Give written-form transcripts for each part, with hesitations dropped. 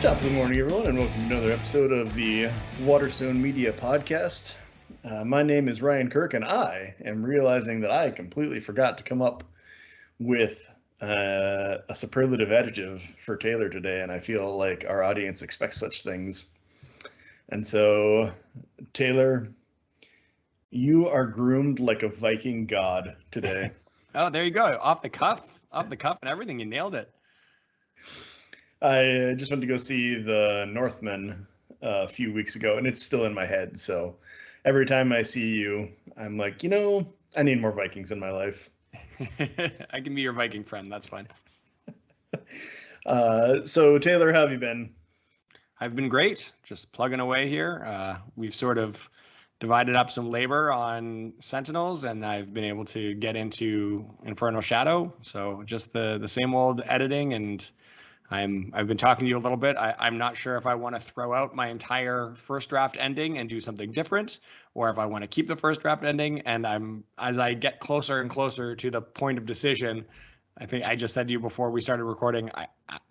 Top of the morning, everyone, and welcome to another episode of the Waterstone Media Podcast. My name is Ryan Kirk, and I am realizing that I completely forgot to come up with a superlative adjective for Taylor today, and I feel like our audience expects such things. And so, Taylor, you are groomed like a Viking god today. Oh, there you go. Off the cuff and everything. You nailed it. I just went to go see The Northman a few weeks ago, and it's still in my head. So every time I see you, I'm like, I need more Vikings in my life. I can be your Viking friend. That's fine. So Taylor, how have you been? I've been great. Just plugging away here. We've sort of divided up some labor on Sentinels, and I've been able to get into Infernal Shadow. So just the same old editing, and I've been talking to you a little bit. I'm not sure if I want to throw out my entire first draft ending and do something different, or if I want to keep the first draft ending. And as I get closer and closer to the point of decision, I think I just said to you before we started recording,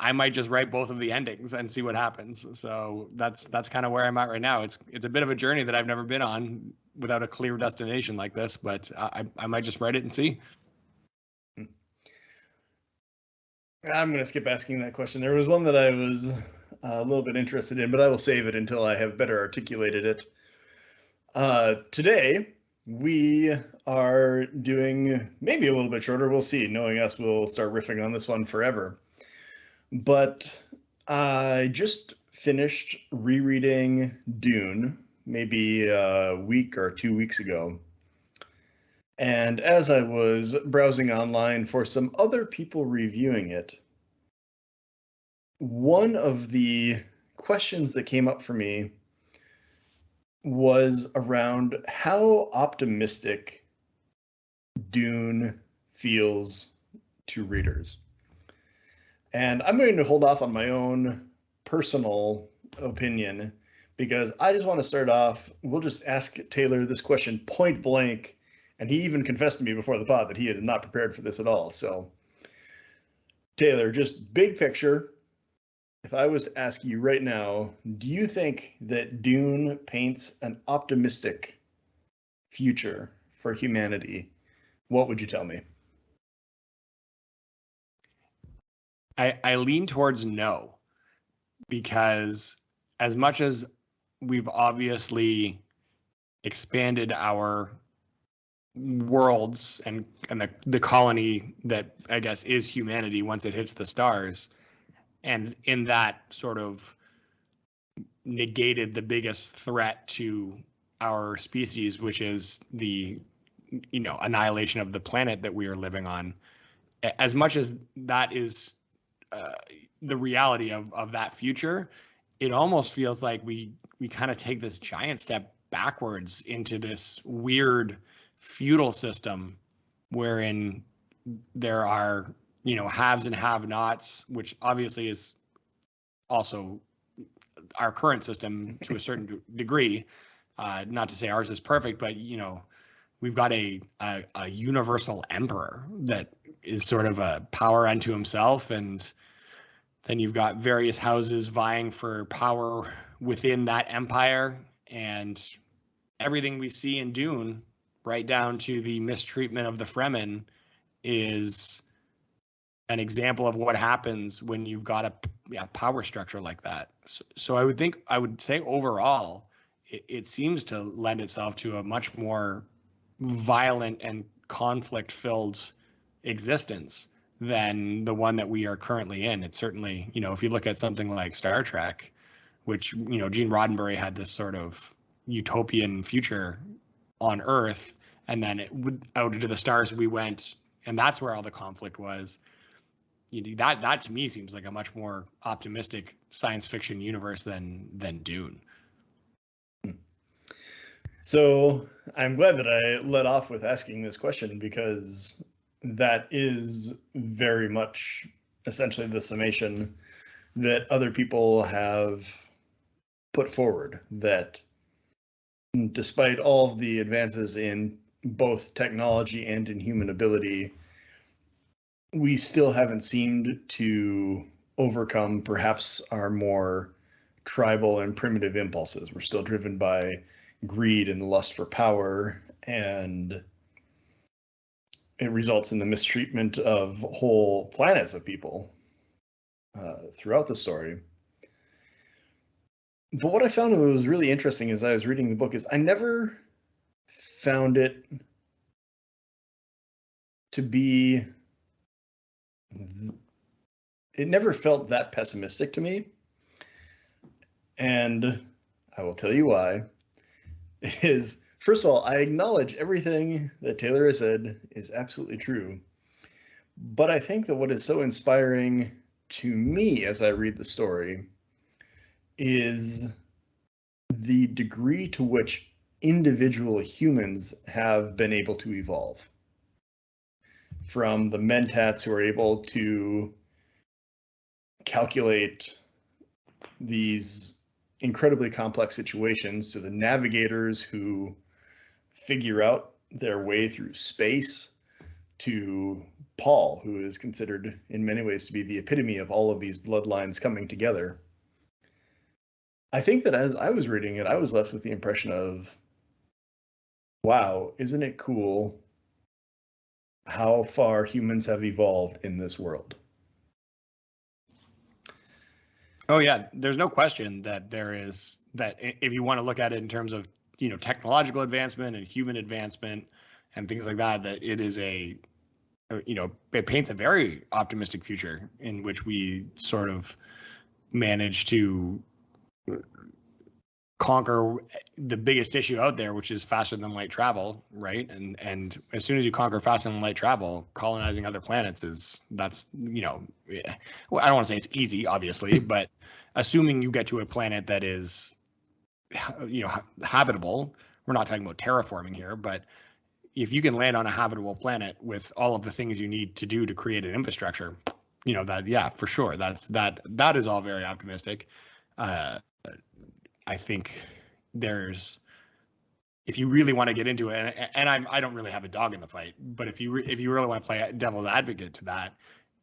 I might just write both of the endings and see what happens. So that's kind of where I'm at right now. It's a bit of a journey that I've never been on without a clear destination like this, but I might just write it and see. I'm going to skip asking that question. There was one that I was a little bit interested in, but I will save it until I have better articulated it. Today, we are doing maybe a little bit shorter. We'll see. Knowing us, we'll start riffing on this one forever. But I just finished rereading Dune maybe a week or 2 weeks ago. And as I was browsing online for some other people reviewing it, one of the questions that came up for me was around how optimistic Dune feels to readers. And I'm going to hold off on my own personal opinion because I just want to start off. We'll just ask Taylor this question point blank. And he even confessed to me before the pod that he had not prepared for this at all. So, Taylor, just big picture. If I was to ask you right now, do you think that Dune paints an optimistic future for humanity? What would you tell me? I lean towards no, because as much as we've obviously expanded our worlds and the colony that I guess is humanity once it hits the stars, and in that sort of negated the biggest threat to our species, which is the annihilation of the planet that we are living on. As much as that is the reality of that future, it almost feels like we kind of take this giant step backwards into this weird feudal system wherein there are haves and have-nots, which obviously is also our current system to a certain degree. Not to say ours is perfect, but we've got a universal emperor that is sort of a power unto himself, and then you've got various houses vying for power within that empire, and everything we see in Dune, right down to the mistreatment of the Fremen, is an example of what happens when you've got a power structure like that. So I would say overall, it seems to lend itself to a much more violent and conflict-filled existence than the one that we are currently in. It's certainly, if you look at something like Star Trek, which, Gene Roddenberry had this sort of utopian future on Earth, and then out into the stars we went, and that's where all the conflict was. That to me seems like a much more optimistic science fiction universe than Dune. So I'm glad that I led off with asking this question, because that is very much essentially the summation that other people have put forward, that despite all of the advances in both technology and in human ability, we still haven't seemed to overcome perhaps our more tribal and primitive impulses. We're still driven by greed and lust for power, and it results in the mistreatment of whole planets of people throughout the story. But what I found was really interesting as I was reading the book is I never found it to be, it never felt that pessimistic to me. And I will tell you why. Is, first of all, I acknowledge everything that Taylor has said is absolutely true. But I think that what is so inspiring to me as I read the story is the degree to which individual humans have been able to evolve. From the mentats who are able to calculate these incredibly complex situations, to the navigators who figure out their way through space, to Paul, who is considered in many ways to be the epitome of all of these bloodlines coming together. I think that as I was reading it, I was left with the impression of, wow, isn't it cool how far humans have evolved in this world? Oh yeah, there's no question that there is, that if you want to look at it in terms of, technological advancement and human advancement and things like that, that it is it paints a very optimistic future in which we sort of manage to conquer the biggest issue out there, which is faster than light travel, right? And as soon as you conquer faster than light travel, colonizing other planets that's well, I don't want to say it's easy, obviously, but assuming you get to a planet that is habitable, we're not talking about terraforming here, but if you can land on a habitable planet with all of the things you need to do to create an infrastructure, that, yeah, for sure, that is all very optimistic. I think there's, if you really want to get into it, and I don't really have a dog in the fight, but if you really want to play devil's advocate to that,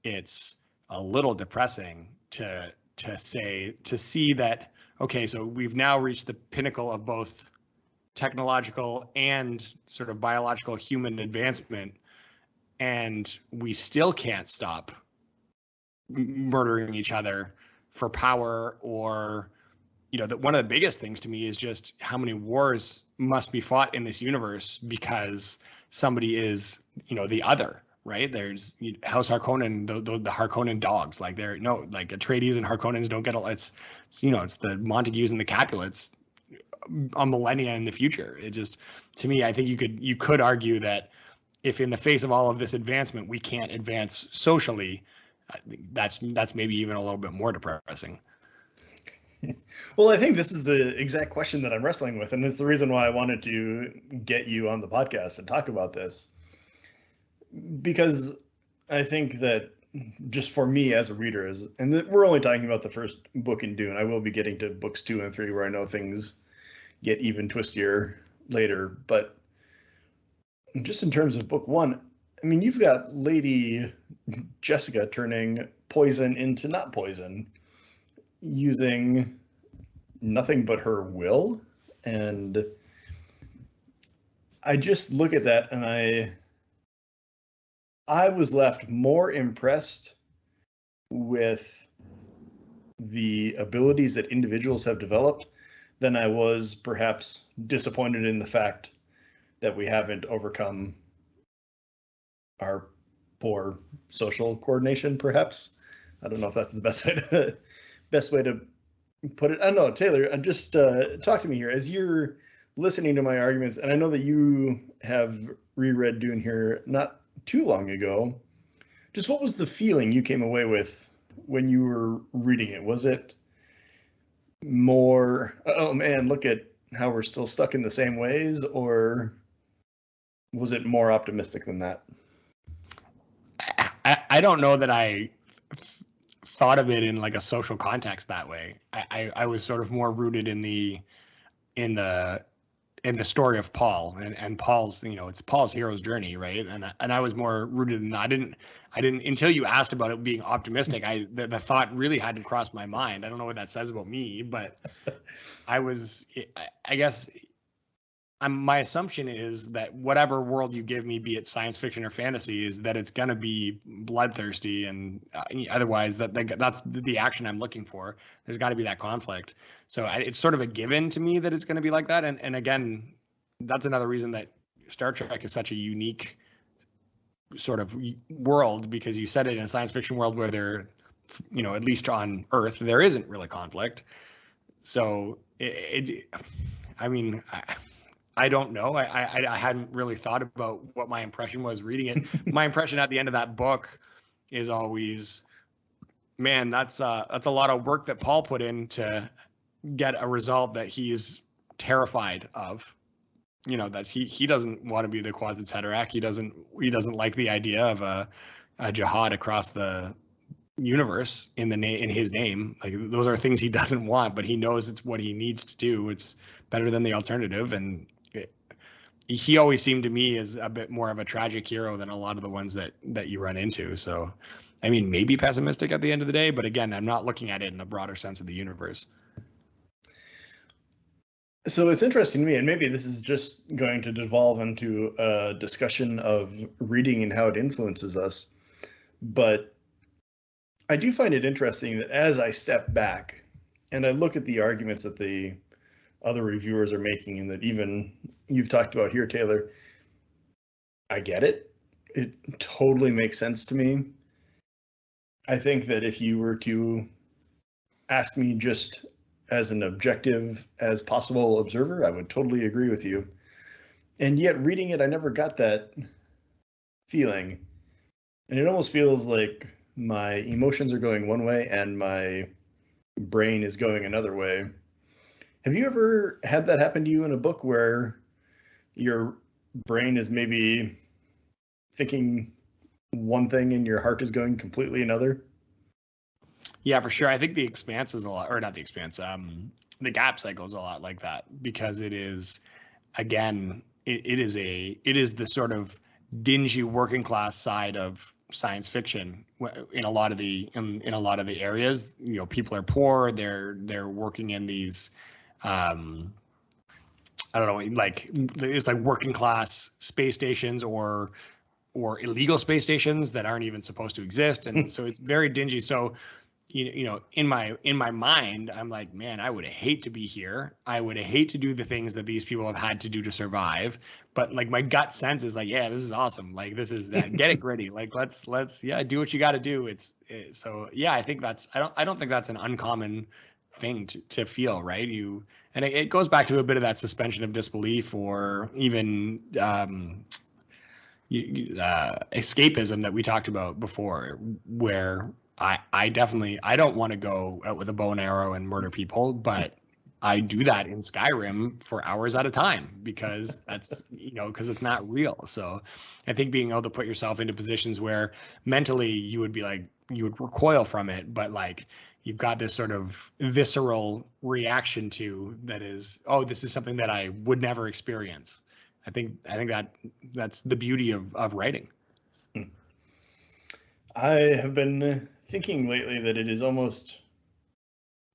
it's a little depressing to see that, okay, so we've now reached the pinnacle of both technological and sort of biological human advancement, and we still can't stop murdering each other for power, or that one of the biggest things to me is just how many wars must be fought in this universe because somebody is, the other, right? There's House Harkonnen, the Harkonnen dogs, like they're like Atreides and Harkonnens don't get it's the Montagues and the Capulets a millennia in the future. It just, to me, I think you could argue that if in the face of all of this advancement we can't advance socially, that's maybe even a little bit more depressing. Well, I think this is the exact question that I'm wrestling with, and it's the reason why I wanted to get you on the podcast and talk about this. Because I think that just for me as a reader, and we're only talking about the first book in Dune. I will be getting to books 2 and 3 where I know things get even twistier later. But just in terms of book 1, I mean, you've got Lady Jessica turning poison into not poison, using nothing but her will. And I just look at that and I was left more impressed with the abilities that individuals have developed than I was perhaps disappointed in the fact that we haven't overcome our poor social coordination, perhaps. I don't know if that's the best way to put it. I don't know, Taylor, just talk to me here. As you're listening to my arguments, and I know that you have reread Dune here not too long ago, just what was the feeling you came away with when you were reading it? Was it more, oh man, look at how we're still stuck in the same ways, or was it more optimistic than that? I don't know that I thought of it in like a social context that way. I was sort of more rooted in the and the story of Paul and Paul's, it's Paul's hero's journey, right? And I was more rooted in, I didn't until you asked about it being optimistic, the thought really hadn't crossed my mind. I don't know what that says about me, but I guess my assumption is that whatever world you give me, be it science fiction or fantasy, is that it's going to be bloodthirsty, and otherwise that's the action I'm looking for. There's got to be that conflict. So it's sort of a given to me that it's going to be like that. And again, that's another reason that Star Trek is such a unique sort of world, because you set it in a science fiction world where there, at least on Earth, there isn't really conflict. So I don't know. I hadn't really thought about what my impression was reading it. My impression at the end of that book is always, man, that's a lot of work that Paul put in to get a result that he's terrified of. That he doesn't want to be the Kwisatz Haderach. He doesn't like the idea of a jihad across the universe in his name. Like, those are things he doesn't want, but he knows it's what he needs to do. It's better than the alternative, and he always seemed to me as a bit more of a tragic hero than a lot of the ones that you run into. So, maybe pessimistic at the end of the day, but again, I'm not looking at it in a broader sense of the universe. So it's interesting to me, and maybe this is just going to devolve into a discussion of reading and how it influences us, but I do find it interesting that as I step back and I look at the arguments that the other reviewers are making, and that even you've talked about here, Taylor, I get it. It totally makes sense to me. I think that if you were to ask me just as an objective as possible observer, I would totally agree with you. And yet reading it, I never got that feeling. And it almost feels like my emotions are going one way and my brain is going another way. Have you ever had that happen to you in a book where your brain is maybe thinking one thing and your heart is going completely another? Yeah, for sure. I think The Expanse is a lot, or not The Expanse, The Gap Cycle is a lot like that, because it is, again, it is the sort of dingy working class side of science fiction in a lot of the areas. People are poor. They're working in these, I don't know, like, it's like working class space stations or illegal space stations that aren't even supposed to exist, and so it's very dingy. So in my mind, I'm like, man, I would hate to be here. I would hate to do the things that these people have had to do to survive. But like, my gut sense is like, yeah, this is awesome. Like, this is get it gritty. Like, let's do what you got to do. So yeah, I think I don't think that's an uncommon thing to feel, right? And it goes back to a bit of that suspension of disbelief, or even escapism that we talked about before, where I definitely, I don't want to go out with a bow and arrow and murder people, but I do that in Skyrim for hours at a time, because that's, because it's not real. So I think being able to put yourself into positions where mentally you would be like, you would recoil from it, but like, you've got this sort of visceral reaction to that is, oh, this is something that I would never experience. I think that's the beauty of writing. I have been thinking lately that it is almost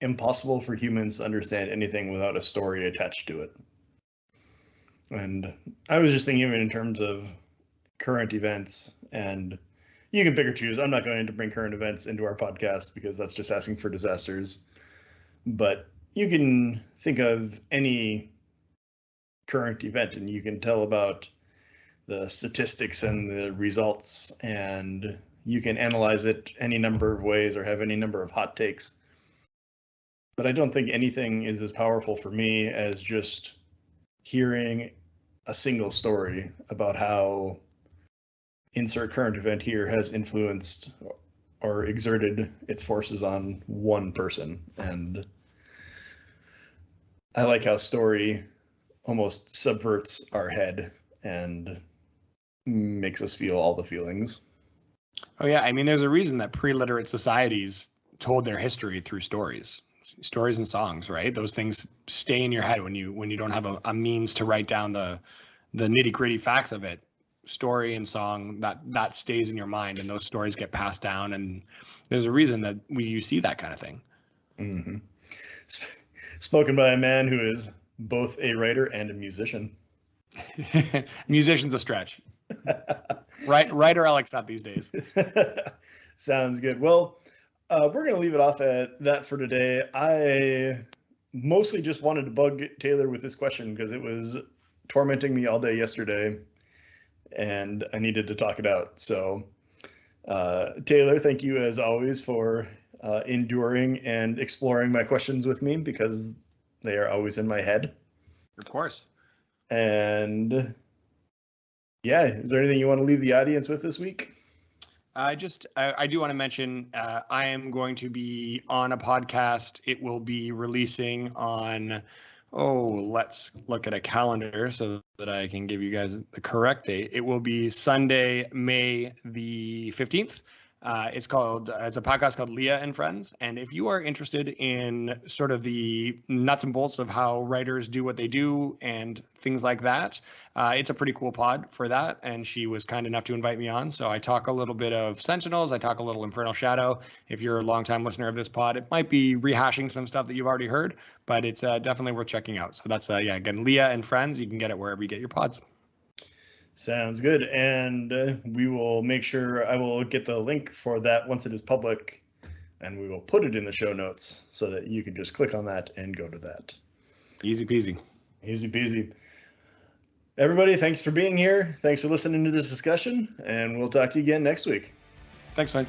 impossible for humans to understand anything without a story attached to it. And I was just thinking even in terms of current events, and you can pick or choose. I'm not going to bring current events into our podcast because that's just asking for disasters. But you can think of any current event and you can tell about the statistics and the results, and you can analyze it any number of ways or have any number of hot takes. But I don't think anything is as powerful for me as just hearing a single story about how insert current event here has influenced or exerted its forces on one person. And I like how story almost subverts our head and makes us feel all the feelings. Oh yeah, there's a reason that pre-literate societies told their history through stories. stories and songs, right? Those things stay in your head when you don't have a means to write down the nitty gritty facts of it. Story and song that stays in your mind, and those stories get passed down. And there's a reason that you see that kind of thing. Mm-hmm. Spoken by a man who is both a writer and a musician. Musician's a stretch. Writer, I'll accept these days. Sounds good. Well, we're going to leave it off at that for today. I mostly just wanted to bug Taylor with this question because it was tormenting me all day yesterday, and I needed to talk it out. So, Taylor, thank you as always for enduring and exploring my questions with me, because they are always in my head. Of course. And yeah, is there anything you want to leave the audience with this week? I do want to mention I am going to be on a podcast. It will be releasing on, let's look at a calendar so that I can give you guys the correct date. It will be Sunday, May the 15th. It's a podcast called Leah and Friends. And if you are interested in sort of the nuts and bolts of how writers do what they do and things like that, it's a pretty cool pod for that. And she was kind enough to invite me on. So I talk a little bit of Sentinels. I talk a little Infernal Shadow. If you're a longtime listener of this pod, it might be rehashing some stuff that you've already heard, but it's definitely worth checking out. So that's, again, Leah and Friends. You can get it wherever you get your pods. Sounds good. And we will make sure I will get the link for that once it is public, and we will put it in the show notes so that you can just click on that and go to that. Easy peasy. Easy peasy. Everybody, thanks for being here. Thanks for listening to this discussion, and we'll talk to you again next week. Thanks, man.